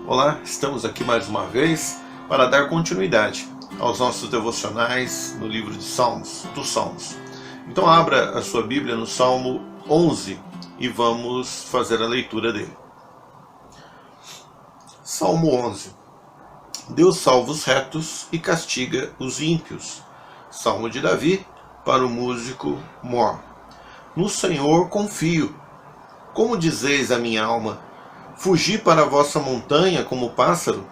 Olá, estamos aqui mais uma vez para dar continuidade aos nossos devocionais no livro de Salmos, dos Salmos. Então abra a sua Bíblia no Salmo 11 e vamos fazer a leitura dele. Salmo 11. Deus salva os retos e castiga os ímpios. Salmo de Davi para o músico Mor. No Senhor confio. Como dizeis a minha alma, fugi para a vossa montanha como pássaro?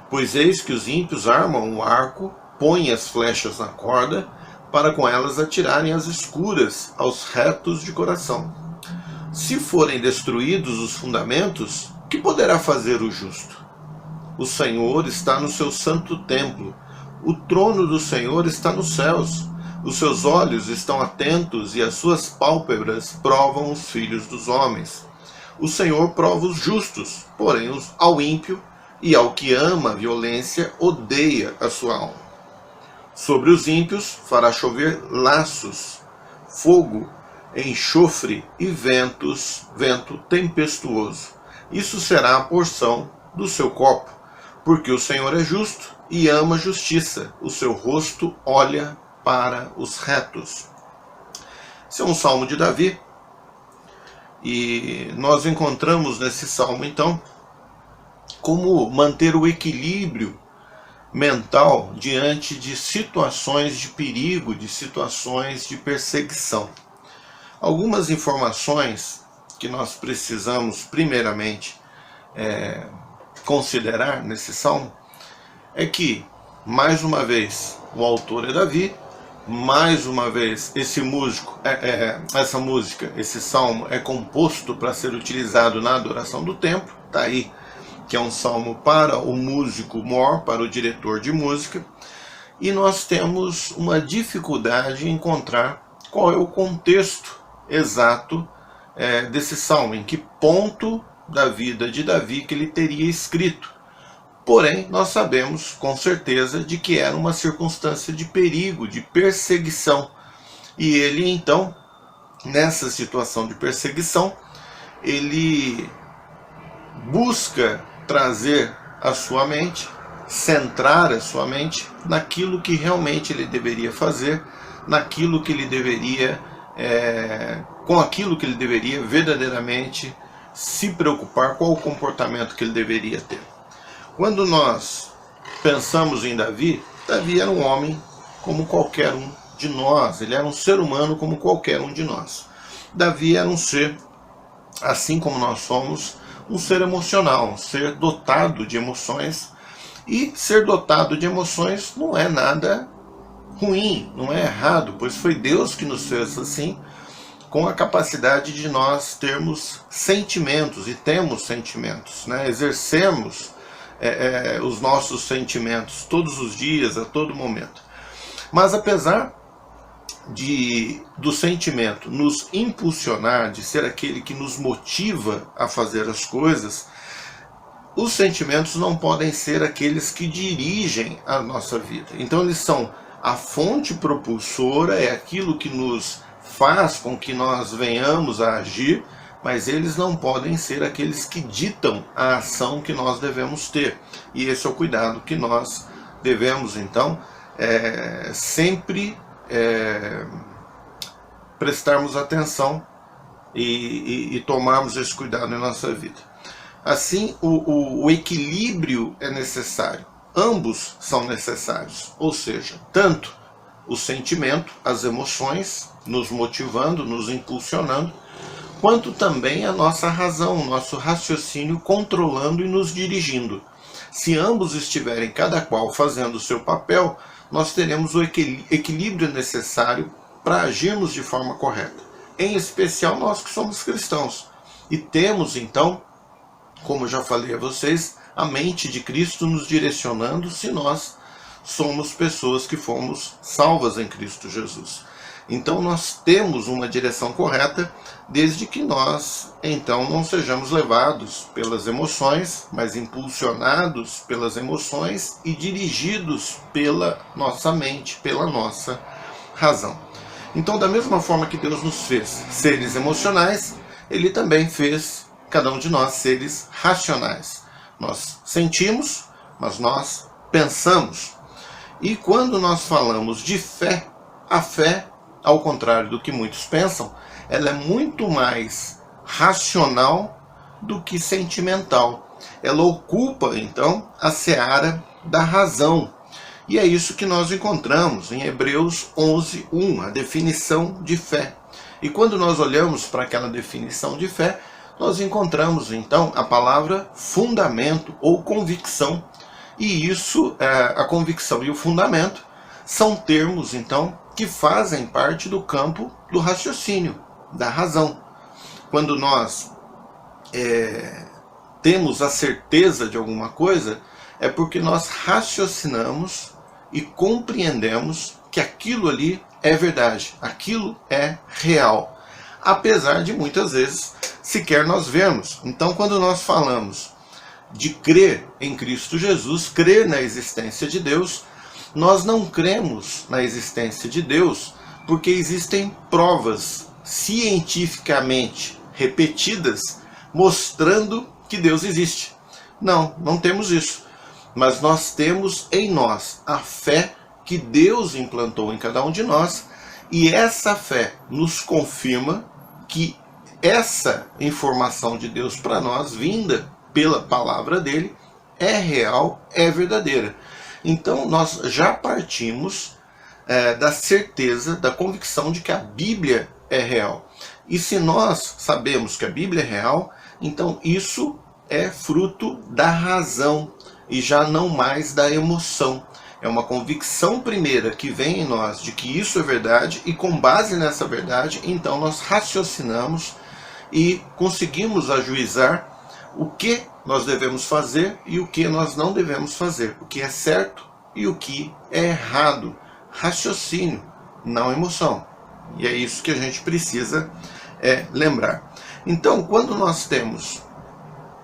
Pois eis que os ímpios armam um arco, põem as flechas na corda, para com elas atirarem as escuras aos retos de coração. Se forem destruídos os fundamentos, que poderá fazer o justo? O Senhor está no seu santo templo, o trono do Senhor está nos céus. Os seus olhos estão atentos e as suas pálpebras provam os filhos dos homens. O Senhor prova os justos, porém ao ímpio e ao que ama a violência odeia a sua alma. Sobre os ímpios fará chover laços, fogo, enxofre e vento tempestuoso. Isso será a porção do seu copo, porque o Senhor é justo e ama a justiça. O seu rosto olha para os retos. Esse é um salmo de Davi. E nós encontramos nesse salmo, então, como manter o equilíbrio mental diante de situações de perigo, de situações de perseguição. Algumas informações que nós precisamos, primeiramente, considerar nesse salmo é que, mais uma vez, o autor é Davi. Mais uma vez, esse salmo é composto para ser utilizado na adoração do templo. Está aí que é um salmo para o músico Mor, para o diretor de música. E nós temos uma dificuldade em encontrar qual é o contexto exato desse salmo, em que ponto da vida de Davi que ele teria escrito. Porém, nós sabemos com certeza de que era uma circunstância de perigo, de perseguição. E ele, então, nessa situação de perseguição, ele busca trazer a sua mente, centrar a sua mente naquilo que realmente ele deveria fazer, naquilo que ele deveria, com aquilo que ele deveria verdadeiramente se preocupar, qual o comportamento que ele deveria ter. Quando nós pensamos em Davi, Davi era um homem como qualquer um de nós. Ele era um ser humano como qualquer um de nós. Davi era um ser, assim como nós somos, um ser emocional, um ser dotado de emoções. E ser dotado de emoções não é nada ruim, não é errado, pois foi Deus que nos fez assim, com a capacidade de nós termos sentimentos, e temos sentimentos, exercemos os nossos sentimentos todos os dias, a todo momento. Mas apesar do sentimento nos impulsionar, de ser aquele que nos motiva a fazer as coisas, os sentimentos não podem ser aqueles que dirigem a nossa vida. Então eles são a fonte propulsora, é aquilo que nos faz com que nós venhamos a agir, mas eles não podem ser aqueles que ditam a ação que nós devemos ter. E esse é o cuidado que nós devemos, então, sempre prestarmos atenção e tomarmos esse cuidado em nossa vida. Assim, o equilíbrio é necessário. Ambos são necessários. Ou seja, tanto o sentimento, as emoções, nos motivando, nos impulsionando, quanto também a nossa razão, o nosso raciocínio controlando e nos dirigindo. Se ambos estiverem cada qual fazendo o seu papel, nós teremos o equilíbrio necessário para agirmos de forma correta. Em especial nós que somos cristãos. E temos então, como já falei a vocês, a mente de Cristo nos direcionando se nós somos pessoas que fomos salvas em Cristo Jesus. Então nós temos uma direção correta, desde que nós então não sejamos levados pelas emoções, mas impulsionados pelas emoções e dirigidos pela nossa mente, pela nossa razão. Então, da mesma forma que Deus nos fez seres emocionais, Ele também fez cada um de nós seres racionais. Nós sentimos, mas nós pensamos. E quando nós falamos de fé, a fé, ao contrário do que muitos pensam, ela é muito mais racional do que sentimental. Ela ocupa, então, a seara da razão. E é isso que nós encontramos em Hebreus 11:1, a definição de fé. E quando nós olhamos para aquela definição de fé, nós encontramos, então, a palavra fundamento ou convicção. E isso, a convicção e o fundamento, são termos, então, que fazem parte do campo do raciocínio, da razão. Quando nós temos a certeza de alguma coisa, é porque nós raciocinamos e compreendemos que aquilo ali é verdade, aquilo é real, apesar de muitas vezes sequer nós vermos. Então, quando nós falamos de crer em Cristo Jesus, crer na existência de Deus, nós não cremos na existência de Deus porque existem provas cientificamente repetidas mostrando que Deus existe. Não, não temos isso. Mas nós temos em nós a fé que Deus implantou em cada um de nós, e essa fé nos confirma que essa informação de Deus para nós, vinda pela palavra dele, é real, é verdadeira. Então nós já partimos da certeza, da convicção de que a Bíblia é real. E se nós sabemos que a Bíblia é real, então isso é fruto da razão e já não mais da emoção. É uma convicção primeira que vem em nós de que isso é verdade, e com base nessa verdade, então nós raciocinamos e conseguimos ajuizar o que nós devemos fazer e o que nós não devemos fazer, o que é certo e o que é errado. Raciocínio, não emoção. E é isso que a gente precisa lembrar. Então, quando nós temos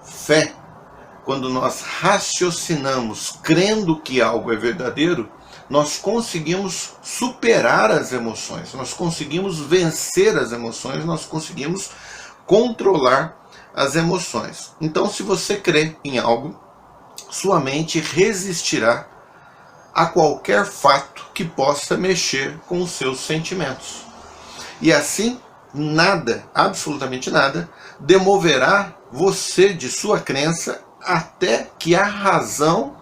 fé, quando nós raciocinamos crendo que algo é verdadeiro, nós conseguimos superar as emoções, nós conseguimos vencer as emoções, nós conseguimos controlar as emoções. Então, se você crê em algo, sua mente resistirá a qualquer fato que possa mexer com os seus sentimentos. E assim, nada, absolutamente nada, demoverá você de sua crença até que a razão,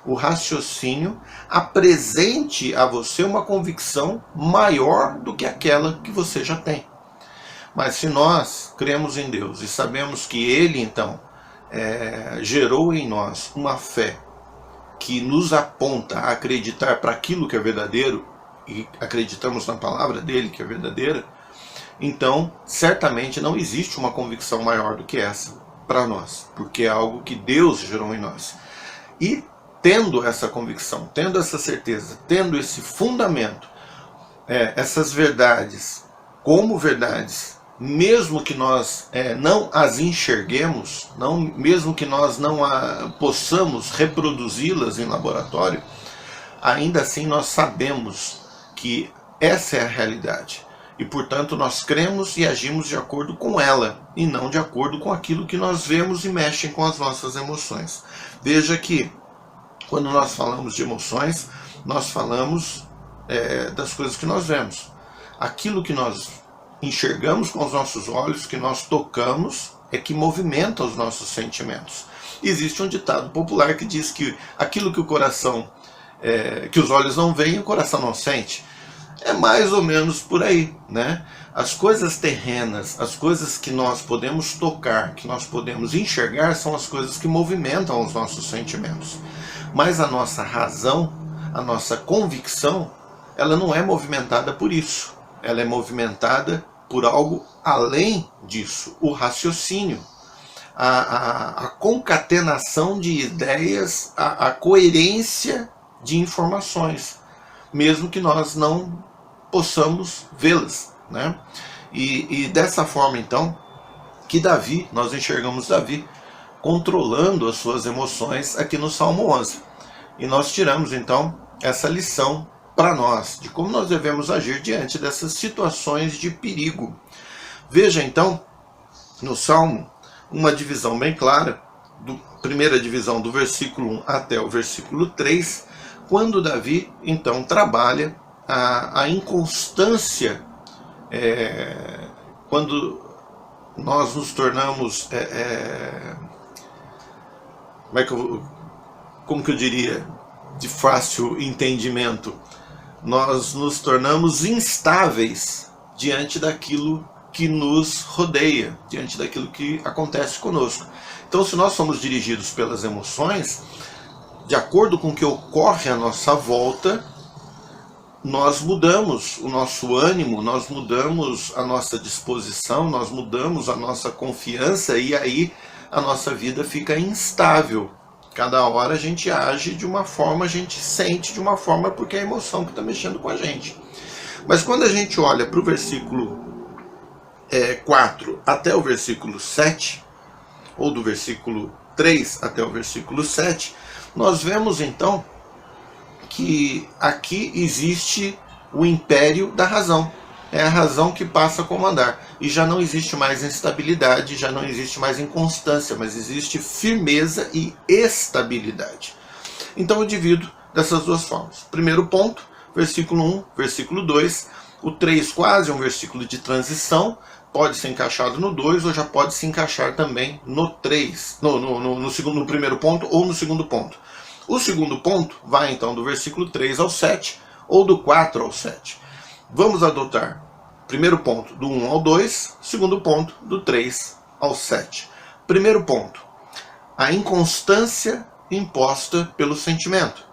o raciocínio, apresente a você uma convicção maior do que aquela que você já tem. Mas se nós cremos em Deus e sabemos que Ele, então, gerou em nós uma fé que nos aponta a acreditar para aquilo que é verdadeiro, e acreditamos na palavra dele que é verdadeira, então certamente não existe uma convicção maior do que essa para nós, porque é algo que Deus gerou em nós. E tendo essa convicção, tendo essa certeza, tendo esse fundamento, essas verdades como verdades, mesmo que nós não as enxerguemos, mesmo que nós não possamos reproduzi-las em laboratório, ainda assim nós sabemos que essa é a realidade. E, portanto, nós cremos e agimos de acordo com ela, e não de acordo com aquilo que nós vemos e mexem com as nossas emoções. Veja que, quando nós falamos de emoções, nós falamos das coisas que nós vemos. Aquilo que nós enxergamos com os nossos olhos, que nós tocamos, é que movimenta os nossos sentimentos. Existe um ditado popular que diz que aquilo que o coração, que os olhos não veem, o coração não sente. É mais ou menos por aí, né? As coisas terrenas, as coisas que nós podemos tocar, que nós podemos enxergar, são as coisas que movimentam os nossos sentimentos. Mas a nossa razão, a nossa convicção, ela não é movimentada por isso. Ela é movimentada por algo além disso, o raciocínio, a concatenação de ideias, a coerência de informações, mesmo que nós não possamos vê-las, né? E dessa forma, então, que Davi, nós enxergamos Davi controlando as suas emoções aqui no Salmo 11. E nós tiramos, então, essa lição para nós, de como nós devemos agir diante dessas situações de perigo. Veja, então, no Salmo, uma divisão bem clara, primeira divisão do versículo 1 até o versículo 3, quando Davi então trabalha a inconstância, quando nós nos tornamos, como que eu diria, de fácil entendimento, nós nos tornamos instáveis diante daquilo que nos rodeia, diante daquilo que acontece conosco. Então, se nós somos dirigidos pelas emoções, de acordo com o que ocorre à nossa volta, nós mudamos o nosso ânimo, nós mudamos a nossa disposição, nós mudamos a nossa confiança, e aí a nossa vida fica instável. Cada hora a gente age de uma forma, a gente sente de uma forma, porque é a emoção que está mexendo com a gente. Mas quando a gente olha para o versículo 4 até o versículo 7, ou do versículo 3 até o versículo 7, nós vemos então que aqui existe o império da razão. É a razão que passa a comandar. E já não existe mais instabilidade, já não existe mais inconstância, mas existe firmeza e estabilidade. Então eu divido dessas duas formas. Primeiro ponto, versículo 1, versículo 2. O 3 quase é um versículo de transição, pode ser encaixado no 2 ou já pode se encaixar também no 3, no primeiro ponto ou no segundo ponto. O segundo ponto vai então do versículo 3 ao 7 ou do 4 ao 7. Vamos adotar primeiro ponto do 1 ao 2, segundo ponto do 3 ao 7. Primeiro ponto, a inconstância imposta pelo sentimento.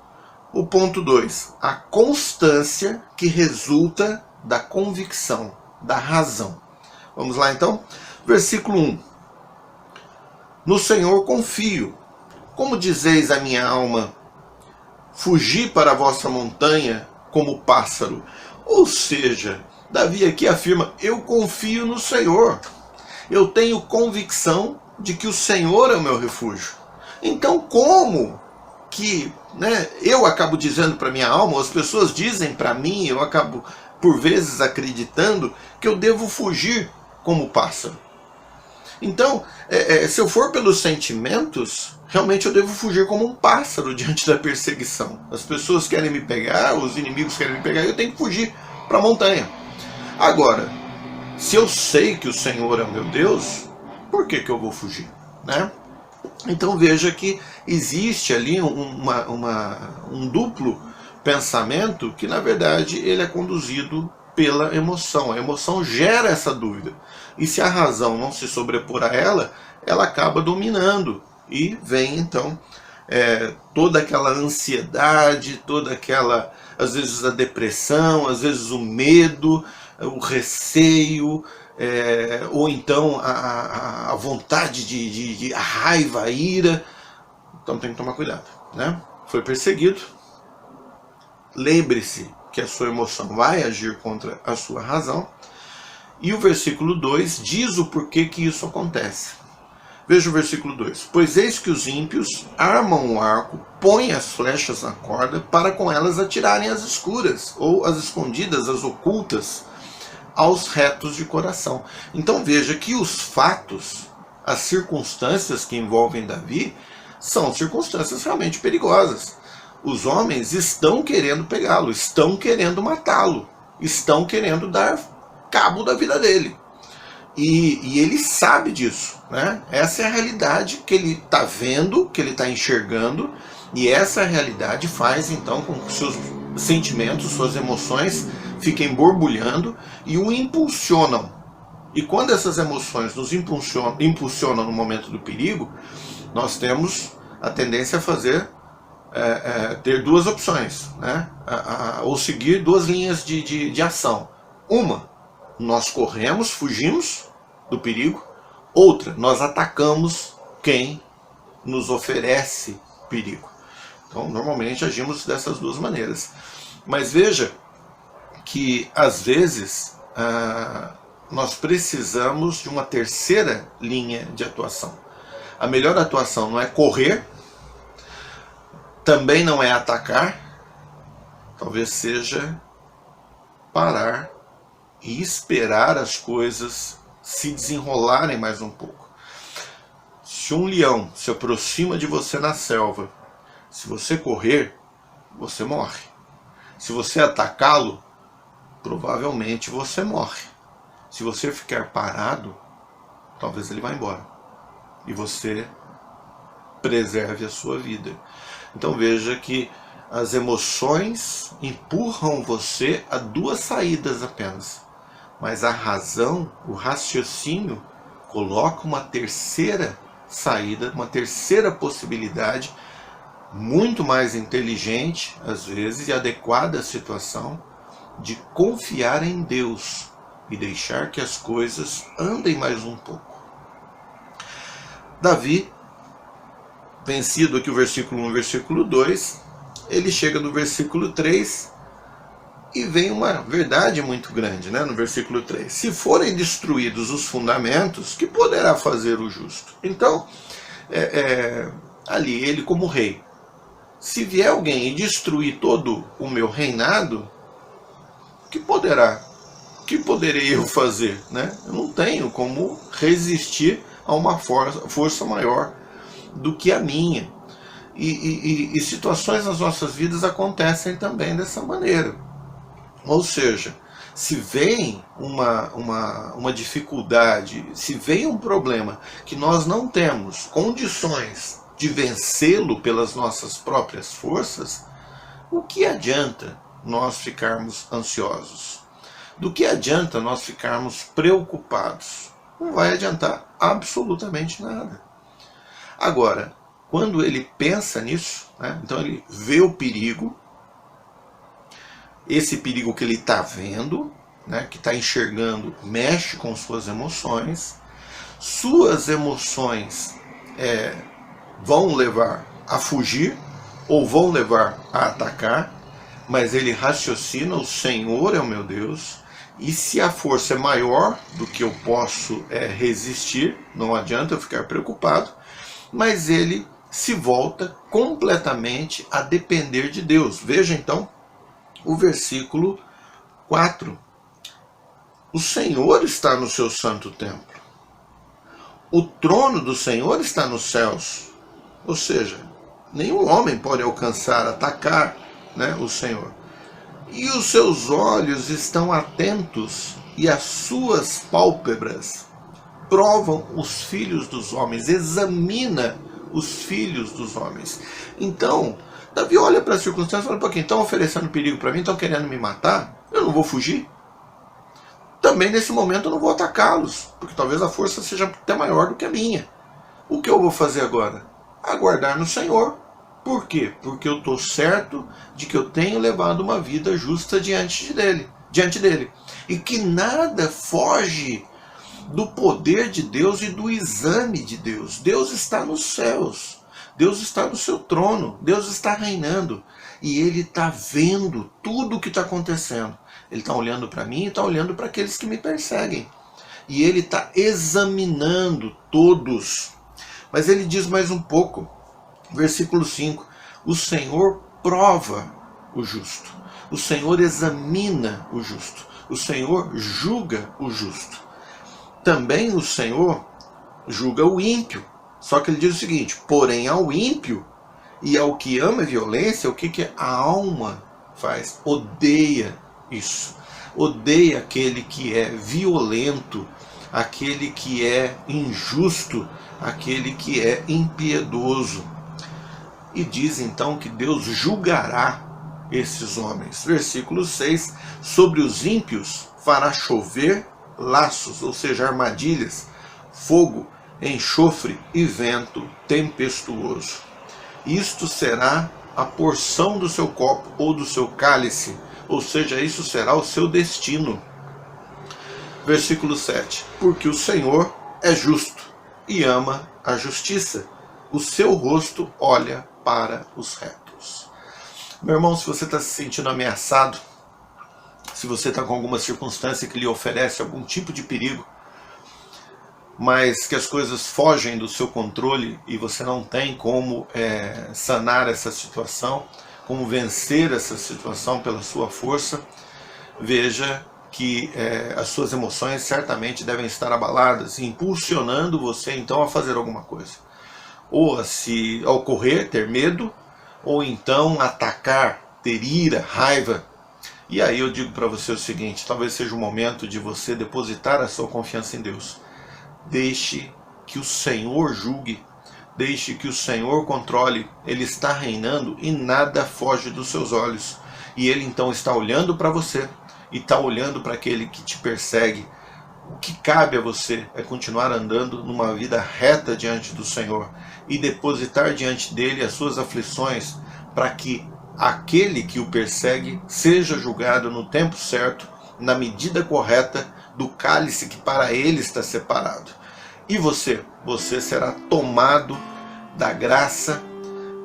O ponto 2, a constância que resulta da convicção, da razão. Vamos lá então? Versículo 1. No Senhor confio. Como dizeis a minha alma, fugi para a vossa montanha como pássaro. Ou seja, Davi aqui afirma, eu confio no Senhor. Eu tenho convicção de que o Senhor é o meu refúgio. Então como que eu acabo dizendo para minha alma, as pessoas dizem para mim, eu acabo por vezes acreditando que eu devo fugir como pássaro? Então, se eu for pelos sentimentos, realmente eu devo fugir como um pássaro diante da perseguição. As pessoas querem me pegar, os inimigos querem me pegar, eu tenho que fugir para a montanha. Agora, se eu sei que o Senhor é o meu Deus, por que eu vou fugir? Então veja que existe ali um duplo pensamento que na verdade ele é conduzido pela emoção. A emoção gera essa dúvida. E se a razão não se sobrepor a ela, ela acaba dominando. E vem então toda aquela ansiedade, toda aquela, às vezes a depressão, às vezes o medo, o receio, ou então a vontade a raiva, a ira. Então tem que tomar cuidado. Foi perseguido. Lembre-se que a sua emoção vai agir contra a sua razão. E o versículo 2 diz o porquê que isso acontece. Veja o versículo 2. Pois eis que os ímpios armam o arco, põem as flechas na corda, para com elas atirarem as escuras, ou as escondidas, as ocultas, aos retos de coração. Então veja que os fatos, as circunstâncias que envolvem Davi, são circunstâncias realmente perigosas. Os homens estão querendo pegá-lo, estão querendo matá-lo, estão querendo dar cabo da vida dele. E ele sabe disso. Essa é a realidade que ele está vendo, que ele está enxergando, e essa realidade faz então com que seus sentimentos, suas emoções fiquem borbulhando e o impulsionam. E quando essas emoções nos impulsionam no momento do perigo, nós temos a tendência a fazer ter duas opções, ou seguir duas linhas de ação. Uma, nós corremos, fugimos do perigo. Outra, nós atacamos quem nos oferece perigo. Então, normalmente agimos dessas duas maneiras. Mas veja que, às vezes, nós precisamos de uma terceira linha de atuação. A melhor atuação não é correr, também não é atacar, talvez seja parar e esperar as coisas se desenrolarem mais um pouco. Se um leão se aproxima de você na selva, se você correr, você morre. Se você atacá-lo, provavelmente você morre. Se você ficar parado, talvez ele vá embora. E você preserve a sua vida. Então veja que as emoções empurram você a duas saídas apenas. Mas a razão, o raciocínio, coloca uma terceira saída, uma terceira possibilidade, muito mais inteligente, às vezes, e adequada à situação, de confiar em Deus e deixar que as coisas andem mais um pouco. Davi, vencido aqui o versículo 1 e o versículo 2, ele chega no versículo 3 e vem uma verdade muito grande, né, no versículo 3. Se forem destruídos os fundamentos, que poderá fazer o justo? Então, ali, ele como rei, se vier alguém e destruir todo o meu reinado, o que poderei eu fazer? Né? Eu não tenho como resistir a uma força maior do que a minha. E situações nas nossas vidas acontecem também dessa maneira. Ou seja, se vem uma dificuldade, se vem um problema que nós não temos condições de vencê-lo pelas nossas próprias forças, o que adianta nós ficarmos ansiosos? Do que adianta nós ficarmos preocupados? Não vai adiantar absolutamente nada. Agora, quando ele pensa nisso, né, então ele vê o perigo, esse perigo que ele está vendo, né, que está enxergando, mexe com suas emoções vão levar a fugir ou vão levar a atacar, mas ele raciocina, o Senhor é o meu Deus, e se a força é maior do que eu posso resistir, não adianta eu ficar preocupado, mas ele se volta completamente a depender de Deus. Veja então o versículo 4. O Senhor está no seu santo templo. O trono do Senhor está nos céus. Ou seja, nenhum homem pode alcançar, atacar, né, o Senhor. E os seus olhos estão atentos e as suas pálpebras provam os filhos dos homens, examina os filhos dos homens. Então, Davi olha para as circunstâncias e fala, porque estão oferecendo perigo para mim, estão querendo me matar, eu não vou fugir. Também nesse momento eu não vou atacá-los, porque talvez a força seja até maior do que a minha. O que eu vou fazer agora? Aguardar no Senhor. Por quê? Porque eu estou certo de que eu tenho levado uma vida justa diante dele. E que nada foge do poder de Deus e do exame de Deus. Deus está nos céus. Deus está no seu trono. Deus está reinando. E Ele está vendo tudo o que está acontecendo. Ele está olhando para mim e está olhando para aqueles que me perseguem. E Ele está examinando todos. Mas Ele diz mais um pouco. Versículo 5. O Senhor prova o justo. O Senhor examina o justo. O Senhor julga o justo. Também o Senhor julga o ímpio. Só que ele diz o seguinte, porém ao ímpio e ao que ama a violência, o que a alma faz? Odeia isso. Odeia aquele que é violento, aquele que é injusto, aquele que é impiedoso. E diz então que Deus julgará esses homens. Versículo 6, sobre os ímpios fará chover laços, ou seja, armadilhas, fogo, enxofre e vento tempestuoso. Isto será a porção do seu copo ou do seu cálice, ou seja, isso será o seu destino. Versículo 7, porque o Senhor é justo e ama a justiça, o seu rosto olha para os retos. Meu irmão, se você está se sentindo ameaçado, se você está com alguma circunstância que lhe oferece algum tipo de perigo, mas que as coisas fogem do seu controle e você não tem como sanar essa situação, como vencer essa situação pela sua força, veja que as suas emoções certamente devem estar abaladas, impulsionando você então a fazer alguma coisa. ou ao correr, ter medo, ou então atacar, ter ira, raiva. E aí eu digo para você o seguinte, talvez seja o momento de você depositar a sua confiança em Deus. Deixe que o Senhor julgue, deixe que o Senhor controle. Ele está reinando e nada foge dos seus olhos. E Ele então está olhando para você e está olhando para aquele que te persegue. O que cabe a você é continuar andando numa vida reta diante do Senhor e depositar diante dele as suas aflições, para que aquele que o persegue seja julgado no tempo certo, na medida correta do cálice que para ele está separado. E você será tomado da graça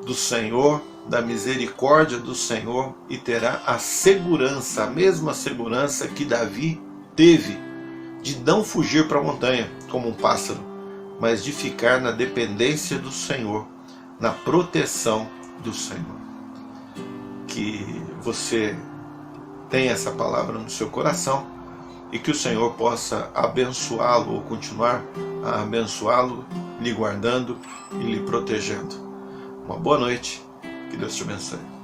do Senhor, da misericórdia do Senhor, e terá a segurança, a mesma segurança que Davi teve, de não fugir para a montanha como um pássaro, mas de ficar na dependência do Senhor, na proteção do Senhor. Que você tenha essa palavra no seu coração e que o Senhor possa abençoá-lo ou continuar a abençoá-lo, lhe guardando e lhe protegendo. Uma boa noite, que Deus te abençoe.